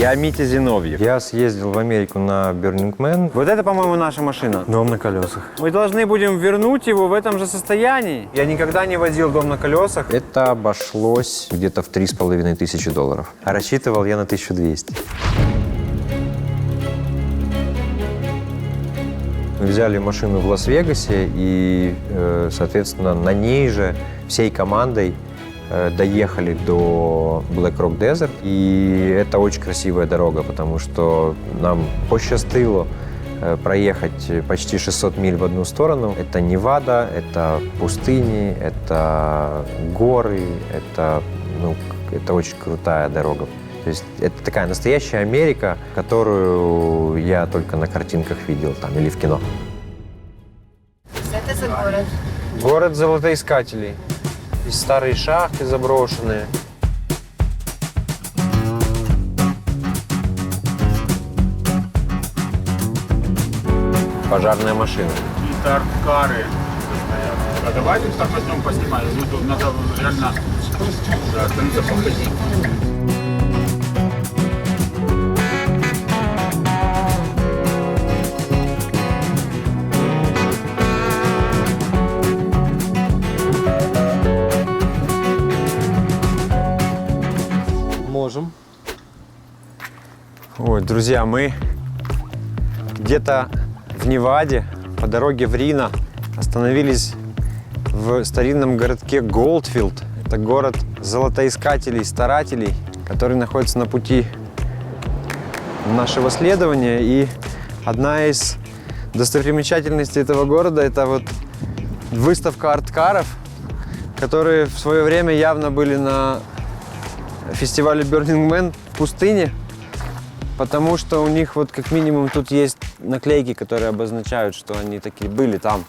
Я Митя Зиновьев. Я съездил в Америку на Burning Man. Вот это, по-моему, наша машина. Дом на колесах. Мы должны будем вернуть его в этом же состоянии. Я никогда не возил дом на колесах. Это обошлось где-то в $3500. А рассчитывал я на 1200. Мы взяли машину в Лас-Вегасе и, соответственно, на ней же всей командой доехали до Black Rock Desert. И это очень красивая дорога, потому что нам посчастливо проехать почти 600 миль в одну сторону. Это Невада, это пустыни, это горы, это очень крутая дорога. То есть это такая настоящая Америка, которую я только на картинках видел там или в кино. Что это за город? Город золотоискателей. Здесь старые шахты заброшенные. Пожарная машина. Это арт-кары. А давайте так возьмем, поснимаем. Ну, тут надо реально остановиться походить. Можем. Ой, друзья, мы где-то в Неваде по дороге в Рино остановились в старинном городке Голдфилд. Это город золотоискателей, старателей, который находится на пути нашего следования. И одна из достопримечательностей этого города – это вот выставка арт-каров, которые в свое время явно были на фестивале Burning Man в пустыне, потому что у них вот как минимум тут есть наклейки, которые обозначают, что они такие были там.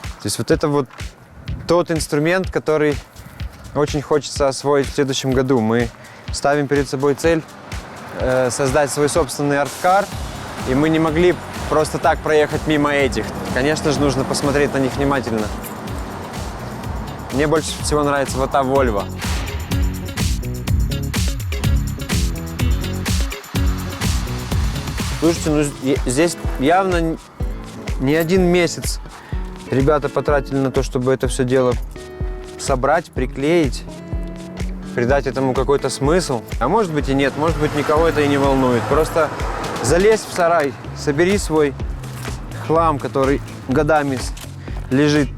То есть вот это вот тот инструмент, который очень хочется освоить в следующем году. Мы ставим перед собой цель создать свой собственный арт-кар, и мы не могли просто так проехать мимо этих. Конечно же, нужно посмотреть на них внимательно. Мне больше всего нравится вот та Volvo. Слушайте, ну здесь явно не один месяц ребята потратили на то, чтобы это все дело собрать, приклеить, придать этому какой-то смысл. А может быть и нет, может быть никого это и не волнует. Просто залезь в сарай, собери свой хлам, который годами лежит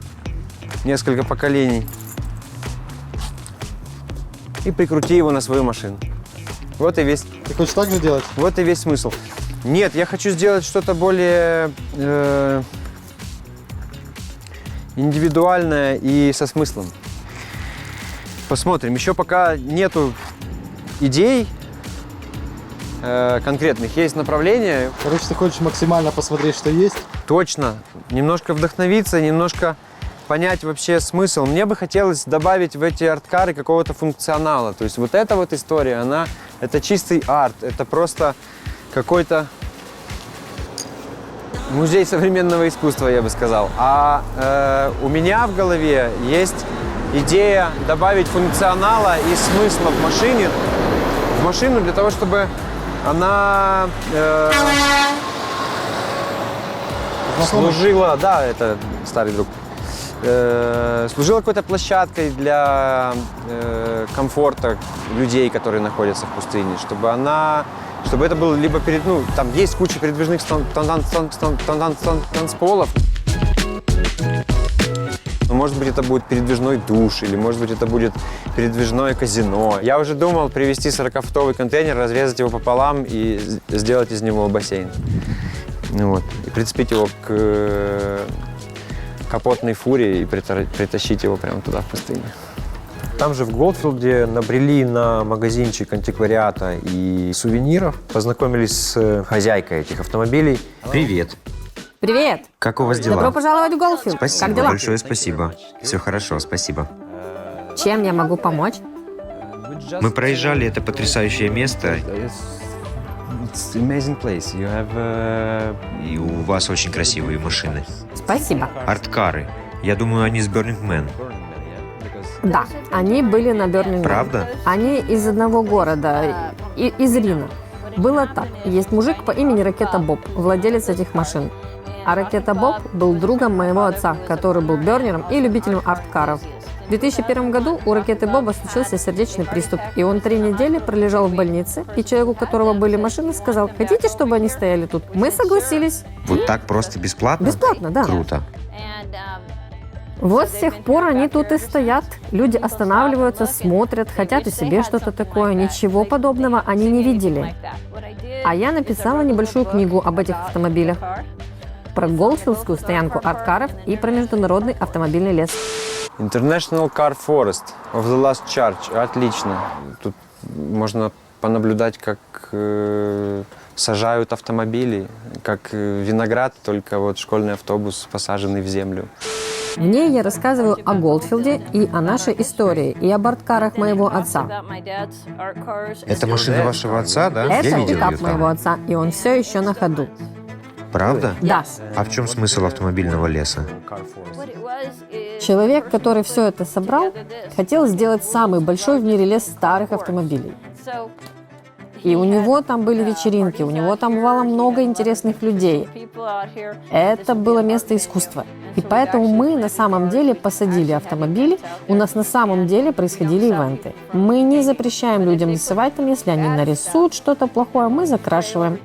несколько поколений, и прикрути его на свою машину. Вот и весь. Ты хочешь так же делать? Вот и весь смысл. Нет, я хочу сделать что-то более индивидуальное и со смыслом. Посмотрим. Еще пока нету идей конкретных, есть направления. Короче, ты хочешь максимально посмотреть, что есть? Точно. Немножко вдохновиться, немножко понять вообще смысл. Мне бы хотелось добавить в эти арт-кары какого-то функционала. То есть вот эта вот история, это чистый арт, это просто какой-то музей современного искусства, я бы сказал. А у меня в голове есть идея добавить функционала и смысла в машину для того, чтобы она служила, да, это старый друг, служила какой-то площадкой для комфорта людей, которые находятся в пустыне, чтобы это было либо там есть куча передвижных танцполов. Может быть, это будет передвижной душ, или, может быть, это будет передвижное казино. Я уже думал привезти 40-футовый контейнер, разрезать его пополам и сделать из него бассейн. Вот. И прицепить его к капотной фуре и притащить его прямо туда, в пустыню. Там же в Голдфилде набрели на магазинчик антиквариата и сувениров. Познакомились с хозяйкой этих автомобилей. Привет. Привет! Как у вас дела? Добро пожаловать в Голдфилд. Спасибо, Как дела? большое спасибо. Все хорошо, спасибо. Чем я могу помочь? Мы проезжали это потрясающее место. It's amazing place. You have, И у вас очень красивые машины. Спасибо. Арт-кары. Я думаю, они с Burning Man. Да, они были на Burning Man. Правда? Они из одного города, из Рино. Было так. Есть мужик по имени Ракета Боб, владелец этих машин. А Ракета Боб был другом моего отца, который был бернером и любителем арт-каров. В 2001 году у Ракеты Боба случился сердечный приступ, и он 3 недели пролежал в больнице, и человек, у которого были машины, сказал: хотите, чтобы они стояли тут? Мы согласились. Вот так просто бесплатно? Бесплатно, да. Круто. Вот с тех пор они тут и стоят. Люди останавливаются, смотрят, хотят и себе что-то такое. Ничего подобного они не видели. А я написала небольшую книгу об этих автомобилях. Про Голдфилдскую стоянку арт-каров и про международный автомобильный лес. International Car Forest of the Last Charge. Отлично. Тут можно понаблюдать, как сажают автомобили, как виноград, только вот школьный автобус, посаженный в землю. В ней я рассказываю о Голдфилде и о нашей истории, и об арт-карах моего отца. Это машина вашего отца, да? Это Я видел пикап ее там. моего отца, и он все еще на ходу. Правда? Да. А в чем смысл автомобильного леса? Человек, который все это собрал, хотел сделать самый большой в мире лес старых автомобилей. И у него там были вечеринки, у него там бывало много интересных людей. Это было место искусства. И поэтому мы на самом деле посадили автомобили, у нас на самом деле происходили ивенты. Мы не запрещаем людям рисовать там, если они нарисуют что-то плохое, мы закрашиваем.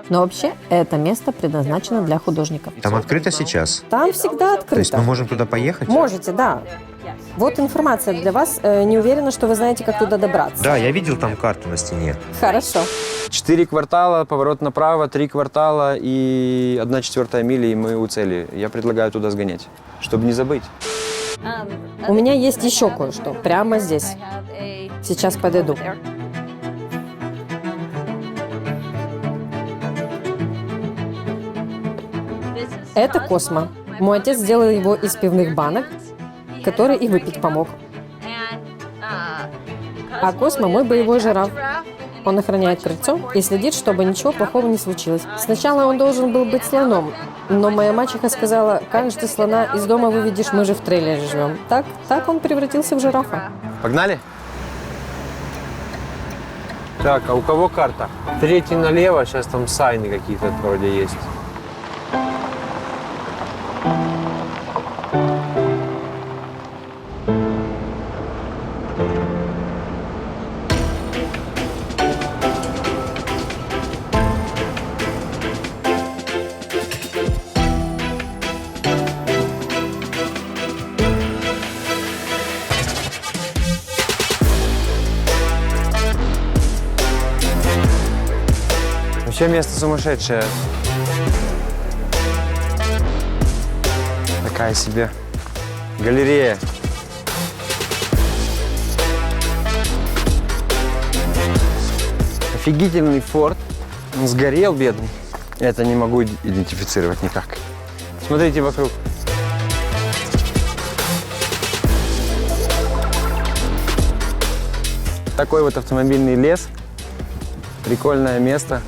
Но вообще это место предназначено для художников. Там открыто сейчас? Там всегда открыто. То есть мы можем туда поехать? Можете, да. Вот информация для вас. Не уверена, что вы знаете, как туда добраться. Да, я видел там карту на стене. Хорошо. 4 квартала, поворот направо, 3 квартала и 1/4 мили, и мы у цели. Я предлагаю туда сгонять, чтобы не забыть. У меня есть еще кое-что. Прямо здесь. Сейчас подойду. Это Космо. Мой отец сделал его из пивных банок, который и выпить помог. А Космо – мой боевой жираф. Он охраняет крыльцо и следит, чтобы ничего плохого не случилось. Сначала он должен был быть слоном, но моя мачеха сказала: как же ты слона из дома выведешь, мы же в трейлере живем. Так он превратился в жирафа. Погнали? Так, а у кого карта? 3 налево, сейчас там сайны какие-то вроде есть. Вообще место сумасшедшее. Такая себе галерея. Офигительный форт. Он сгорел, бедный. Это не могу идентифицировать никак. Смотрите вокруг. Такой вот автомобильный лес. Прикольное место,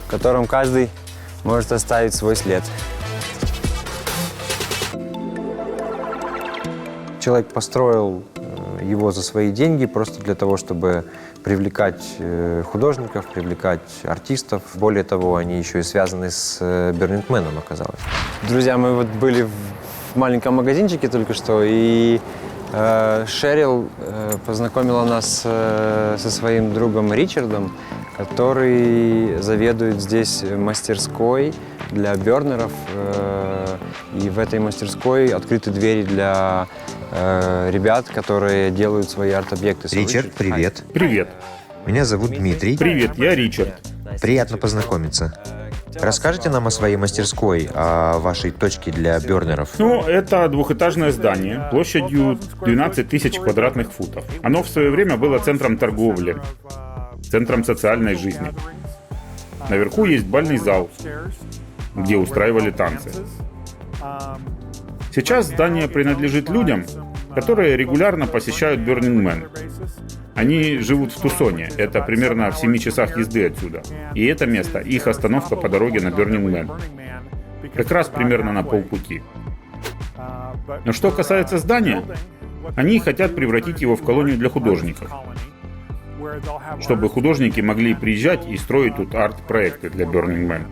в котором каждый может оставить свой след. Человек построил его за свои деньги просто для того, чтобы привлекать художников, привлекать артистов. Более того, они еще и связаны с Burning Man, оказалось. Друзья, мы вот были в маленьком магазинчике только что, и Шерил познакомила нас со своим другом Ричардом, который заведует здесь мастерской для бернеров. И в этой мастерской открыты двери для ребят, которые делают свои арт-объекты. Ричард, привет. Привет. Меня зовут Дмитрий. Привет, я Ричард. Приятно познакомиться. Расскажите нам о своей мастерской, о вашей точке для бернеров. Ну, это двухэтажное здание площадью 12 тысяч квадратных футов. Оно в свое время было центром торговли, центром социальной жизни. Наверху есть бальный зал, где устраивали танцы. Сейчас здание принадлежит людям, которые регулярно посещают Burning Man. Они живут в Тусоне, это примерно в 7 часах езды отсюда. И это место, их остановка по дороге на Burning Man. Как раз примерно на полпути. Но что касается здания, они хотят превратить его в колонию для художников. чтобы художники могли приезжать и строить тут арт-проекты для Burning Man.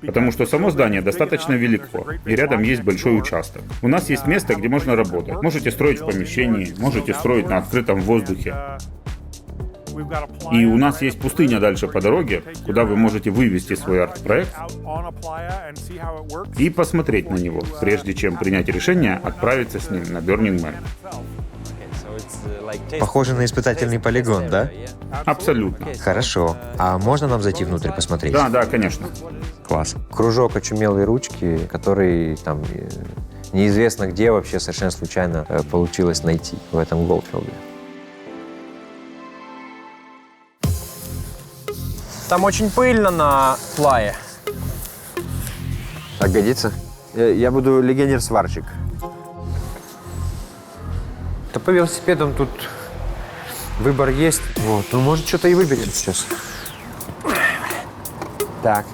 Потому что само здание достаточно велико, и рядом есть большой участок. У нас есть место, где можно работать. Можете строить в помещении, можете строить на открытом воздухе. И у нас есть пустыня дальше по дороге, куда вы можете вывести свой арт-проект и посмотреть на него, прежде чем принять решение отправиться с ним на Burning Man. Похоже на испытательный полигон, да? Абсолютно. Хорошо. А можно нам зайти внутрь посмотреть? Да, конечно. Класс. Кружок очумелой ручки, который там неизвестно где вообще совершенно случайно получилось найти в этом Голдфилде. Там очень пыльно на флае. Так годится? Я буду легионер-сварщик. Да по велосипедам тут выбор есть. Вот. Ну, может, что-то и выберем сейчас. Так,